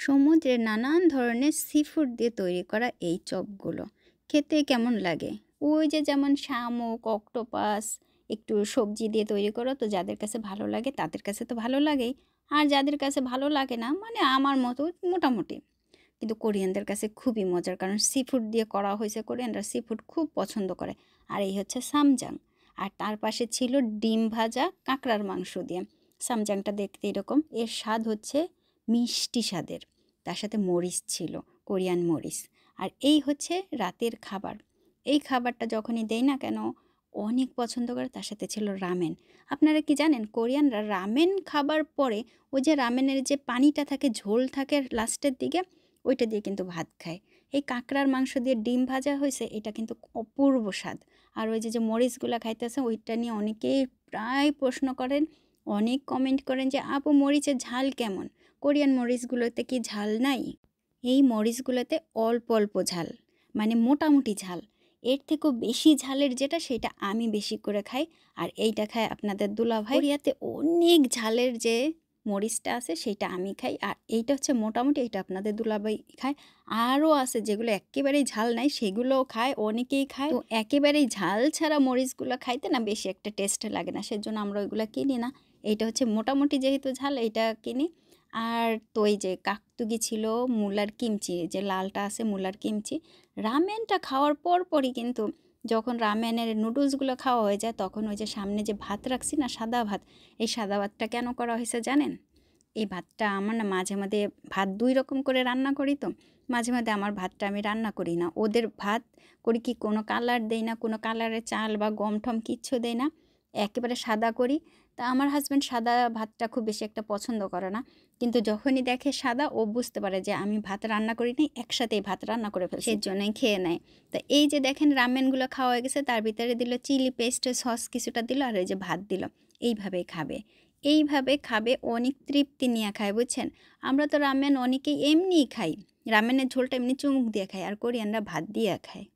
সমুদ্রের নানান ধরনের সিফুড দিয়ে তৈরি করা এই চপগুলো খেতে কেমন লাগে? ওই যে যেমন শামুক, অক্টোপাস একটু সবজি দিয়ে তৈরি করো, তো যাদের কাছে ভালো লাগে তাদের কাছে তো ভালো লাগেই। আর যাদের কাছে ভালো লাগে না, মানে আমার মতো মোটামুটি, কিন্তু কোরিয়ানদের কাছে খুবই মজার, কারণ সিফুড দিয়ে করা হয়েছে। কোরিয়ানরা সিফুড খুব পছন্দ করে। আর এই হচ্ছে সামজাং। আর তার পাশে ছিল ডিম ভাজা কাঁকড়ার মাংস দিয়ে। সামজাংটা দেখতে এরকম, এর স্বাদ হচ্ছে মিষ্টি স্বাদের। তার সাথে মরিচ ছিল, কোরিয়ান মরিচ। আর এই হচ্ছে রাতের খাবার। এই খাবারটা যখনই দেই না কেন অনেক পছন্দ করে। তার সাথে ছিল রামেন। আপনারা কি জানেন, কোরিয়ানরা রামেন খাবার পরে ওই যে রামেনের যে পানিটা থাকে, ঝোল থাকে লাস্টের দিকে, ওইটা দিয়ে কিন্তু ভাত খায়। এই কাঁকড়ার মাংস দিয়ে ডিম ভাজা হয়েছে, এটা কিন্তু অপূর্ব স্বাদ। আর ওই যে মরিচগুলো খাইতেছে, ওইটা নিয়ে অনেকেই প্রায় প্রশ্ন করেন, অনেক কমেন্ট করেন যে আপু মরিচের ঝাল কেমন? কোরিয়ান মরিচগুলোতে কি ঝাল নাই? এই মরিচগুলোতে অল্প অল্প ঝাল, মানে মোটামুটি ঝাল। এর থেকেও বেশি ঝালের যেটা, সেটা আমি বেশি করে খাই। আর এইটা খায় আপনাদের দুলাভাই। কোরিয়াতে অনেক ঝালের যে মরিচটা আছে সেইটা আমি খাই। আর এইটা হচ্ছে মোটামুটি, এটা আপনাদের দুলাভাই খায়। আরও আছে যেগুলো একেবারেই ঝাল নাই, সেগুলোও খায়, অনেকেই খায়। তো একেবারেই ঝাল ছাড়া মরিচগুলো খাইতে না বেশি একটা টেস্ট লাগে না, সেজন্য আমরা ওইগুলো কিনি না। এইটা হচ্ছে মোটামুটি যেহেতু ঝাল, এইটা কিনি। আর তো এই যে কাকতুগি ছিল, মুলার কিমচি, যে লালটা আছে মুলার কিমচি। রামেনটা খাওয়ার পরই কিন্তু, যখন রামেনের নুডলসগুলো খাওয়া হয়ে যায়, তখন ওই যে সামনে যে ভাত রাখছি না, সাদা ভাত, এই সাদা ভাতটা কেন করা হয়েছে জানেন? এই ভাতটা আমার না মাঝে মাঝে, ভাত ২ রকম করে রান্না করি, তো মাঝে মাঝে আমার ভাতটা আমি রান্না করি না। ওদের ভাত করি কি, কোনো কালার দেই না, কোনো কালারের চাল বা গম টম কিচ্ছু দেই না, একেবারে সাদা করি। তা আমার হাজব্যান্ড সাদা ভাতটা খুব বেশি একটা পছন্দ করে না, কিন্তু যখনই দেখে সাদা, ও বুঝতে পারে যে আমি ভাত রান্না করি নাই, একসাথেই ভাত রান্না করে ফেলছি, সেজন্যই খেয়ে নেয়। তা এই যে দেখেন রামেনগুলো খাওয়া হয়ে গেছে, তার ভিতরে দিল চিলি পেস্ট, সস কিছুটা দিল, আর এই যে ভাত দিল। এইভাবেই খাবে, এইভাবে খাবে, অনেক তৃপ্তি নিয়ে খায়, বুঝছেন? আমরা তো রামেন অনেকেই এমনিই খাই, রামেনের ঝোলটা এমনি চুমুক দিয়ে খাই, আর কোরিয়ানরা ভাত দিয়ে খায়।